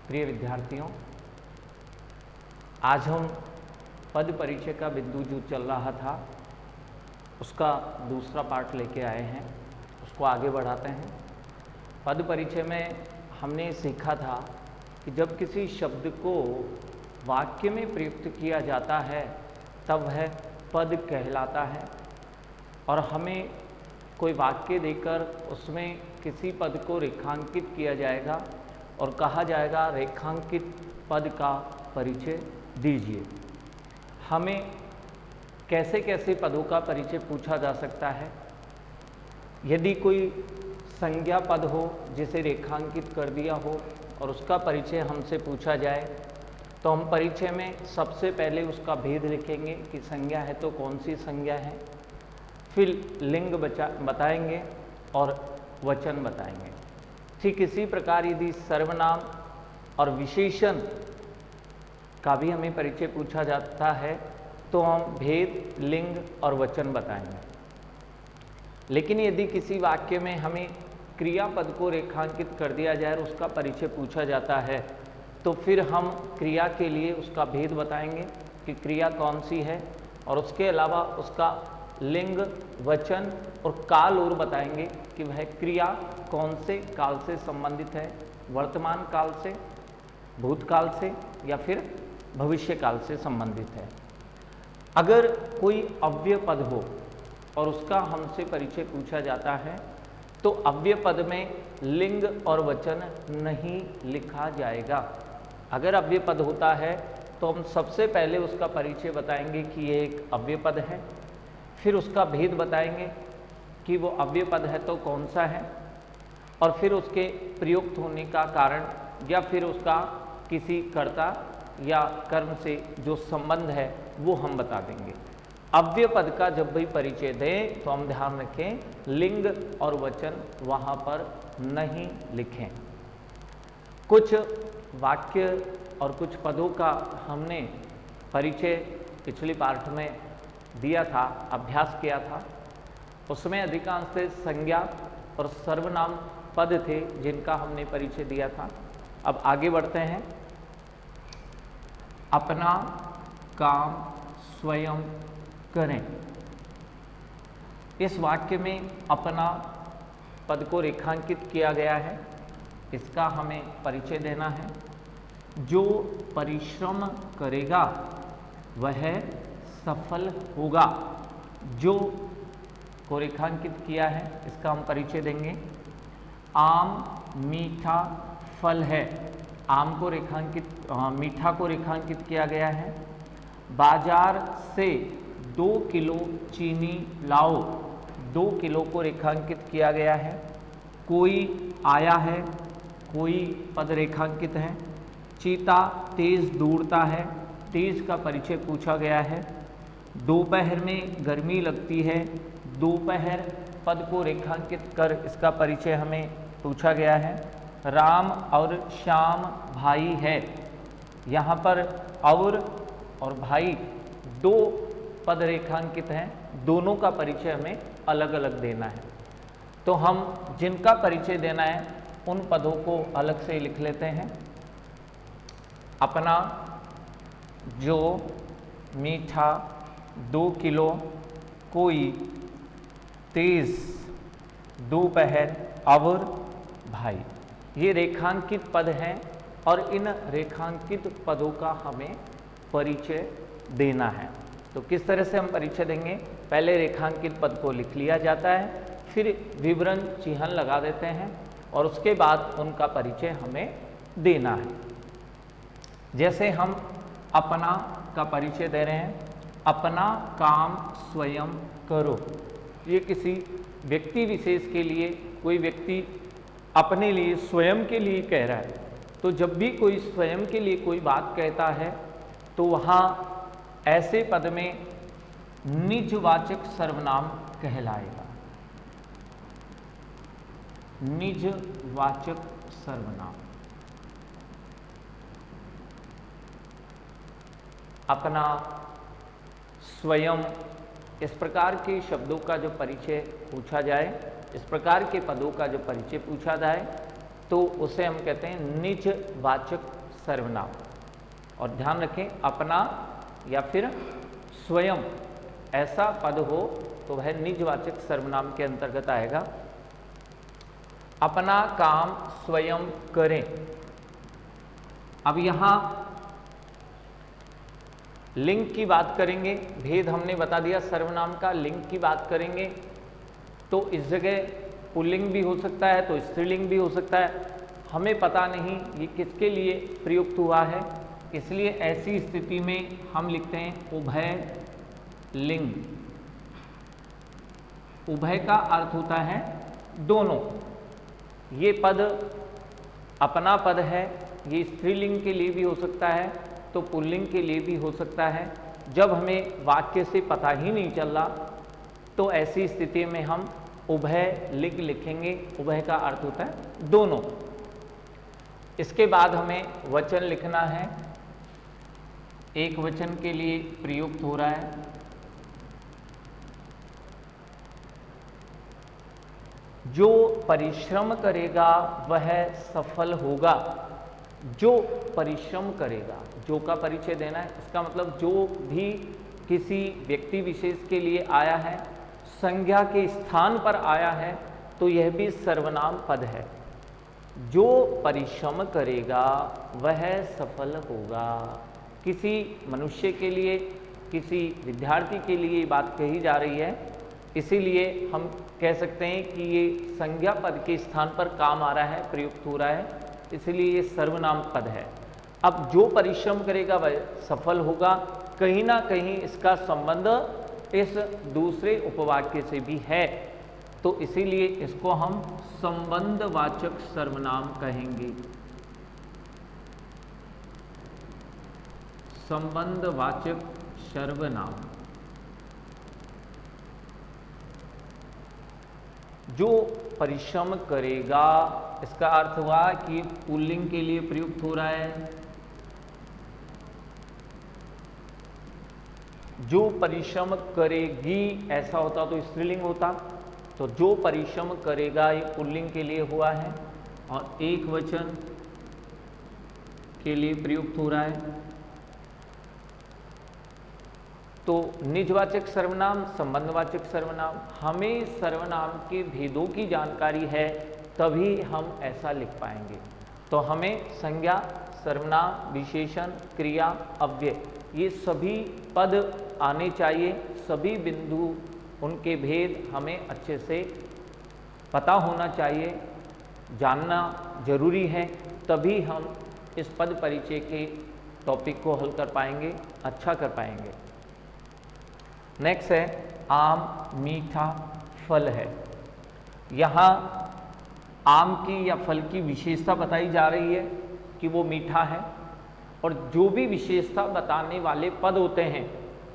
प्रिय विद्यार्थियों, आज हम पद परिचय का बिंदु जो चल रहा था उसका दूसरा पार्ट लेके आए हैं, उसको आगे बढ़ाते हैं। पद परिचय में हमने सीखा था कि जब किसी शब्द को वाक्य में प्रयुक्त किया जाता है तब वह पद कहलाता है, और हमें कोई वाक्य देकर उसमें किसी पद को रेखांकित किया जाएगा और कहा जाएगा रेखांकित पद का परिचय दीजिए। हमें कैसे कैसे पदों का परिचय पूछा जा सकता है। यदि कोई संज्ञा पद हो जिसे रेखांकित कर दिया हो और उसका परिचय हमसे पूछा जाए तो हम परिचय में सबसे पहले उसका भेद लिखेंगे कि संज्ञा है तो कौन सी संज्ञा है, फिर लिंग बताएंगे और वचन बताएंगे। ठीक इसी प्रकार यदि सर्वनाम और विशेषण का भी हमें परिचय पूछा जाता है तो हम भेद, लिंग और वचन बताएंगे। लेकिन यदि किसी वाक्य में हमें क्रियापद को रेखांकित कर दिया जाए और उसका परिचय पूछा जाता है तो फिर हम क्रिया के लिए उसका भेद बताएंगे कि क्रिया कौन सी है, और उसके अलावा उसका लिंग, वचन और काल और बताएंगे कि वह क्रिया कौन से काल से संबंधित है, वर्तमान काल से, भूतकाल से या फिर भविष्य काल से संबंधित है। अगर कोई अव्यय पद हो और उसका हमसे परिचय पूछा जाता है तो अव्यय पद में लिंग और वचन नहीं लिखा जाएगा। अगर अव्यय पद होता है तो हम सबसे पहले उसका परिचय बताएंगे कि यह एक अव्यय पद है, फिर उसका भेद बताएंगे कि वो अव्यय पद है तो कौन सा है, और फिर उसके प्रयुक्त होने का कारण या फिर उसका किसी कर्ता या कर्म से जो संबंध है वो हम बता देंगे। अव्यय पद का जब भी परिचय दें तो हम ध्यान रखें लिंग और वचन वहाँ पर नहीं लिखें। कुछ वाक्य और कुछ पदों का हमने परिचय पिछली पार्ट में दिया था, अभ्यास किया था। उसमें अधिकांश संज्ञा और सर्वनाम पद थे जिनका हमने परिचय दिया था। अब आगे बढ़ते हैं। अपना काम स्वयं करें। इस वाक्य में अपना पद को रेखांकित किया गया है, इसका हमें परिचय देना है। जो परिश्रम करेगा वह सफल होगा। जो को रेखांकित किया है इसका हम परिचय देंगे। आम मीठा फल है। आम को मीठा को रेखांकित किया गया है। बाजार से 2 किलो चीनी लाओ। 2 किलो को रेखांकित किया गया है। कोई आया है, कोई पद रेखांकित है। चीता तेज दौड़ता है। तेज का परिचय पूछा गया है। दोपहर में गर्मी लगती है। दोपहर पद को रेखांकित कर इसका परिचय हमें पूछा गया है। राम और श्याम भाई है। यहाँ पर और भाई 2 पद रेखांकित हैं, दोनों का परिचय हमें अलग अलग देना है। तो हम जिनका परिचय देना है उन पदों को अलग से लिख लेते हैं। अपना, जो, मीठा, 2 किलो, कोई, तेज, दोपहर और भाई। ये रेखांकित पद हैं और इन रेखांकित पदों का हमें परिचय देना है। तो किस तरह से हम परिचय देंगे? पहले रेखांकित पद को लिख लिया जाता है, फिर विवरण चिन्ह लगा देते हैं और उसके बाद उनका परिचय हमें देना है। जैसे हम अपना का परिचय दे रहे हैं, अपना काम स्वयं करो। ये किसी व्यक्ति विशेष के लिए, कोई व्यक्ति अपने लिए, स्वयं के लिए कह रहा है। तो जब भी कोई स्वयं के लिए कोई बात कहता है तो वहाँ ऐसे पद में निजवाचक सर्वनाम कहलाएगा। निजवाचक सर्वनाम। अपना, स्वयं, इस प्रकार के शब्दों का जो परिचय पूछा जाए, इस प्रकार के पदों का जो परिचय पूछा जाए तो उसे हम कहते हैं निजवाचक सर्वनाम। और ध्यान रखें, अपना या फिर स्वयं ऐसा पद हो तो वह निजवाचक सर्वनाम के अंतर्गत आएगा। अपना काम स्वयं करें। अब यहां लिंग की बात करेंगे, भेद हमने बता दिया सर्वनाम का। लिंग की बात करेंगे तो इस जगह पुल्लिंग भी हो सकता है तो स्त्रीलिंग भी हो सकता है, हमें पता नहीं ये किसके लिए प्रयुक्त हुआ है, इसलिए ऐसी स्थिति में हम लिखते हैं उभय लिंग। उभय का अर्थ होता है दोनों। ये पद अपना पद है, ये स्त्रीलिंग के लिए भी हो सकता है तो पुल्लिंग के लिए भी हो सकता है। जब हमें वाक्य से पता ही नहीं चल रहा तो ऐसी स्थिति में हम उभय लिंग लिखेंगे। उभय का अर्थ होता है दोनों। इसके बाद हमें वचन लिखना है, एक वचन के लिए प्रयुक्त हो रहा है। जो परिश्रम करेगा वह सफल होगा। जो परिश्रम करेगा, जो का परिचय देना है, इसका मतलब जो भी किसी व्यक्ति विशेष के लिए आया है, संज्ञा के स्थान पर आया है, तो यह भी सर्वनाम पद है। जो परिश्रम करेगा वह सफल होगा। किसी मनुष्य के लिए, किसी विद्यार्थी के लिए ये बात कही जा रही है, इसीलिए हम कह सकते हैं कि ये संज्ञा पद के स्थान पर काम आ रहा है, प्रयुक्त हो रहा है, इसलिए ये सर्वनाम पद है। अब जो परिश्रम करेगा वह सफल होगा, कहीं ना कहीं इसका संबंध इस दूसरे उपवाक्य से भी है, तो इसीलिए इसको हम संबंधवाचक सर्वनाम कहेंगे। संबंधवाचक सर्वनाम। जो परिश्रम करेगा, इसका अर्थ हुआ कि पुल्लिंग के लिए प्रयुक्त हो रहा है। जो परिश्रम करेगी ऐसा होता तो स्त्रीलिंग होता, तो जो परिश्रम करेगा ये पुल्लिंग के लिए हुआ है और एक वचन के लिए प्रयुक्त हो रहा है। तो निजवाचक सर्वनाम, संबंधवाचक सर्वनाम, हमें सर्वनाम के भेदों की जानकारी है तभी हम ऐसा लिख पाएंगे। तो हमें संज्ञा, सर्वनाम, विशेषण, क्रिया, अव्यय, ये सभी पद आने चाहिए, सभी बिंदु, उनके भेद हमें अच्छे से पता होना चाहिए, जानना जरूरी है, तभी हम इस पद परिचय के टॉपिक को हल कर पाएंगे, अच्छा कर पाएंगे। नेक्स्ट है आम मीठा फल है। यहाँ आम की या फल की विशेषता बताई जा रही है कि वो मीठा है, और जो भी विशेषता बताने वाले पद होते हैं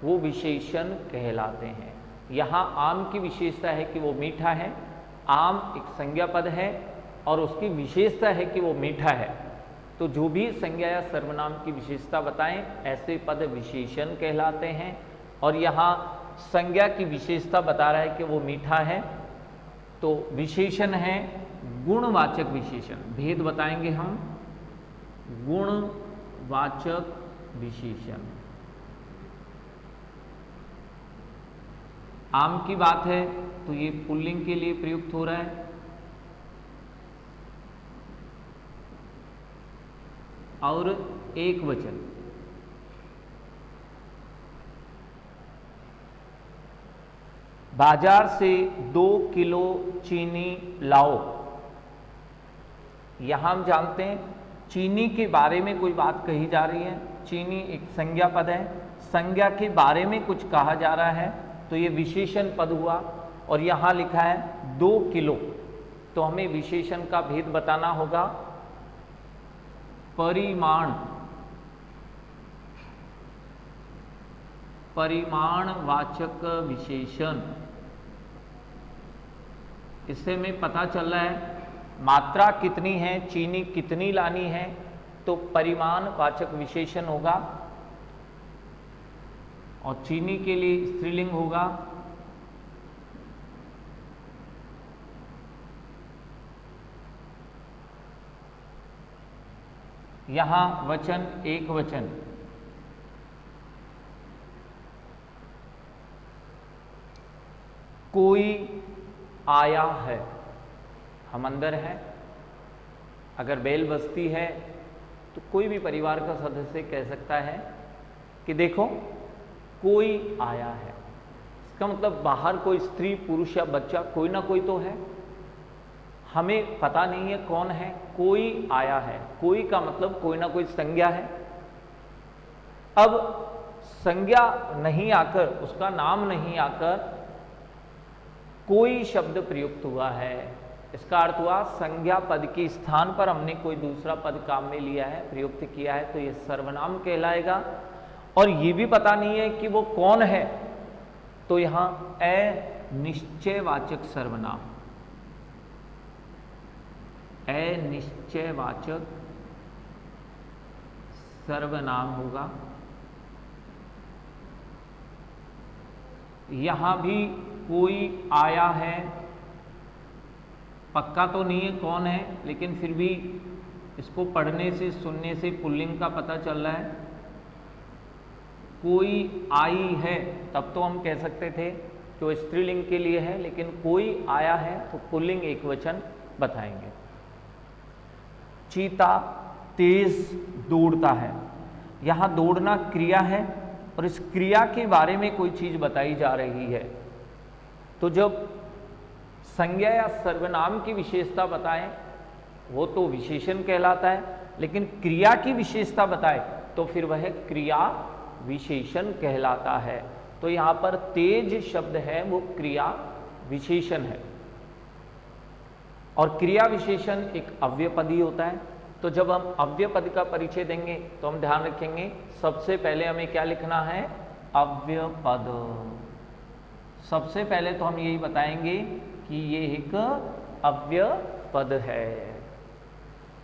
वो विशेषण कहलाते हैं। यहाँ आम की विशेषता है कि वो मीठा है, आम एक संज्ञा पद है और उसकी विशेषता है कि वो मीठा है। तो जो भी संज्ञा या सर्वनाम की विशेषता बताएं ऐसे पद विशेषण कहलाते हैं। और यहाँ संज्ञा की विशेषता बता रहा है कि वो मीठा है, तो विशेषण है गुणवाचक विशेषण। भेद बताएंगे हम, गुणवाचक विशेषण। आम की बात है तो ये पुल्लिंग के लिए प्रयुक्त हो रहा है, और एक वचन। बाजार से 2 किलो चीनी लाओ। यहां हम जानते हैं चीनी के बारे में कोई बात कही जा रही है। चीनी एक संज्ञा पद है, संज्ञा के बारे में कुछ कहा जा रहा है तो ये विशेषण पद हुआ। और यहां लिखा है 2 किलो, तो हमें विशेषण का भेद बताना होगा। परिमाण, परिमाणवाचक विशेषण। इससे हमें पता चल रहा है मात्रा कितनी है, चीनी कितनी लानी है, तो परिमाणवाचक विशेषण होगा, और चीनी के लिए स्त्रीलिंग होगा। यहां वचन एक वचन, कोई आया है, हम अंदर हैं। अगर बेल बजती है तो कोई भी परिवार का सदस्य कह सकता है कि देखो कोई आया है। इसका मतलब बाहर कोई स्त्री पुरुष या बच्चा कोई ना कोई तो है, हमें पता नहीं है कौन है, कोई आया है। कोई का मतलब कोई ना कोई संज्ञा है। अब संज्ञा नहीं आकर, उसका नाम नहीं आकर कोई शब्द प्रयुक्त हुआ है, इसका अर्थ हुआ संज्ञा पद के स्थान पर हमने कोई दूसरा पद काम में लिया है, प्रयुक्त किया है, तो यह सर्वनाम कहलाएगा। और ये भी पता नहीं है कि वो कौन है, तो यहां अनिश्चयवाचक सर्वनाम, अनिश्चयवाचक सर्वनाम होगा। यहां भी कोई आया है, पक्का तो नहीं है कौन है, लेकिन फिर भी इसको पढ़ने से सुनने से पुल्लिंग का पता चल रहा है। कोई आई है, तब तो हम कह सकते थे कि वो स्त्रीलिंग के लिए है, लेकिन कोई आया है तो पुल्लिंग एक वचन बताएंगे। चीता तेज दौड़ता है, यहां दौड़ना क्रिया है और इस क्रिया के बारे में कोई चीज बताई जा रही है। तो जब संज्ञा या सर्वनाम की विशेषता बताएं वो तो विशेषण कहलाता है, लेकिन क्रिया की विशेषता बताए तो फिर वह क्रिया विशेषण कहलाता है। तो यहां पर तेज शब्द है वो क्रिया विशेषण है, और क्रिया विशेषण एक अव्ययपदी होता है। तो जब हम अव्ययपद का परिचय देंगे तो हम ध्यान रखेंगे सबसे पहले हमें क्या लिखना है, अव्ययपद। सबसे पहले तो हम यही बताएंगे कि ये एक अव्ययपद है।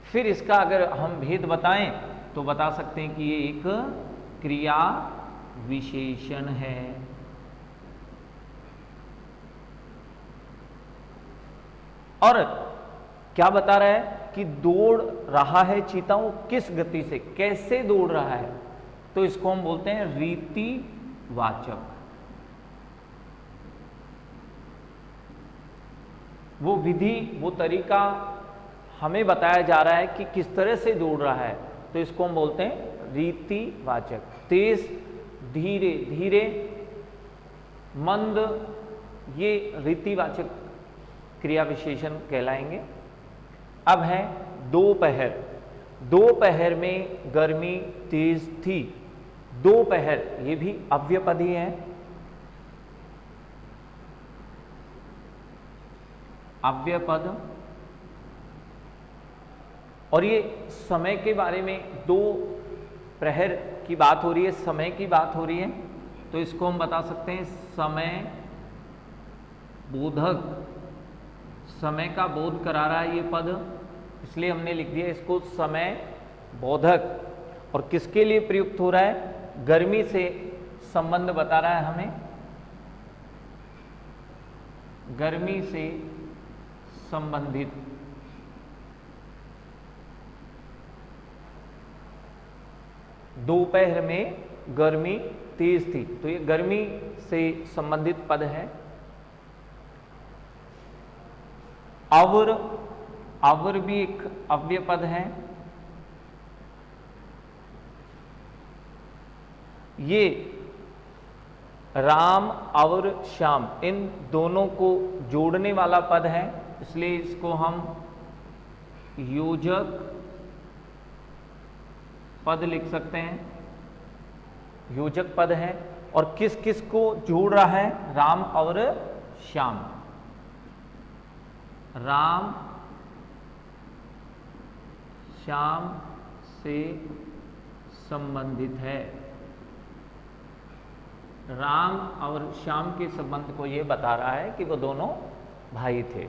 फिर इसका अगर हम भेद बताएं तो बता सकते हैं कि ये एक क्रिया विशेषण है। और क्या बता रहा है कि दौड़ रहा है चीता, वो किस गति से, कैसे दौड़ रहा है, तो इसको हम बोलते हैं रीतिवाचक। वो विधि, वो तरीका हमें बताया जा रहा है कि किस तरह से दौड़ रहा है, तो इसको हम बोलते हैं रीतिवाचक। तेज, धीरे धीरे, मंद, ये रीतिवाचक क्रिया विशेषण कहलाएंगे। अब है दोपहर। दोपहर में गर्मी तेज थी, दोपहर ये भी अव्ययपद ही है। अव्ययपद, और ये समय के बारे में, दो प्रहर की बात हो रही है, समय की बात हो रही है, तो इसको हम बता सकते हैं समय बोधक। समय का बोध करा रहा है ये पद, इसलिए हमने लिख दिया इसको समय बोधक। और किसके लिए प्रयुक्त हो रहा है, गर्मी से संबंध बता रहा है हमें, गर्मी से संबंधित। दोपहर में गर्मी तेज थी, तो ये गर्मी से संबंधित पद है। अवर, अवर भी एक अव्ययपद है। ये राम और श्याम, इन दोनों को जोड़ने वाला पद है, इसलिए इसको हम योजक पद लिख सकते हैं। योजक पद है, और किस किस को जोड़ रहा है, राम और श्याम। राम श्याम से संबंधित है। राम और श्याम के संबंध को यह बता रहा है कि वो दोनों भाई थे।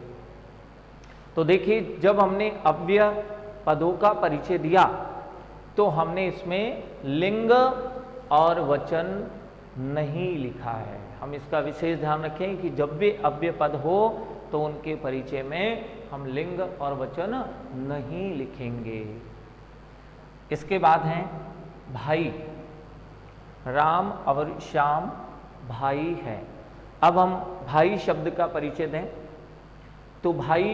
तो देखिए, जब हमने अव्यय पदों का परिचय दिया तो हमने इसमें लिंग और वचन नहीं लिखा है। हम इसका विशेष ध्यान रखें कि जब भी अव्यय पद हो तो उनके परिचय में हम लिंग और वचन नहीं लिखेंगे। इसके बाद हैं भाई, राम और श्याम भाई है। अब हम भाई शब्द का परिचय दें तो भाई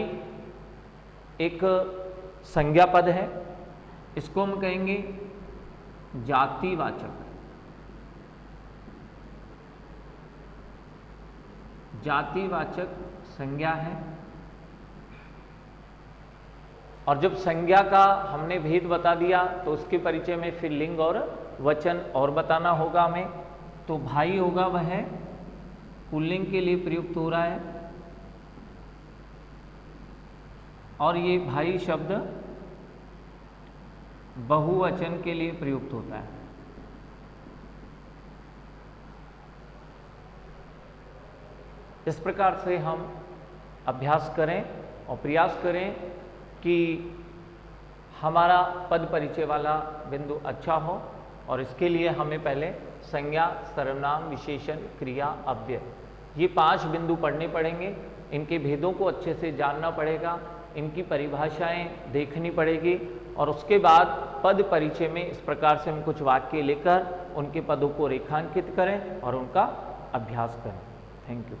एक संज्ञा पद है, इसको हम कहेंगे जातिवाचक। जातिवाचक संज्ञा है। और जब संज्ञा का हमने भेद बता दिया तो उसके परिचय में फिर लिंग और वचन और बताना होगा हमें। तो भाई होगा वह पुल्लिंग के लिए प्रयुक्त हो रहा है, और ये भाई शब्द बहुवचन के लिए प्रयुक्त होता है। इस प्रकार से हम अभ्यास करें और प्रयास करें कि हमारा पद परिचय वाला बिंदु अच्छा हो, और इसके लिए हमें पहले संज्ञा, सर्वनाम, विशेषण, क्रिया, अव्यय, ये 5 बिंदु पढ़ने पड़ेंगे। इनके भेदों को अच्छे से जानना पड़ेगा, इनकी परिभाषाएं देखनी पड़ेगी, और उसके बाद पद परिचय में इस प्रकार से हम कुछ वाक्य लेकर उनके पदों को रेखांकित करें और उनका अभ्यास करें। Thank you.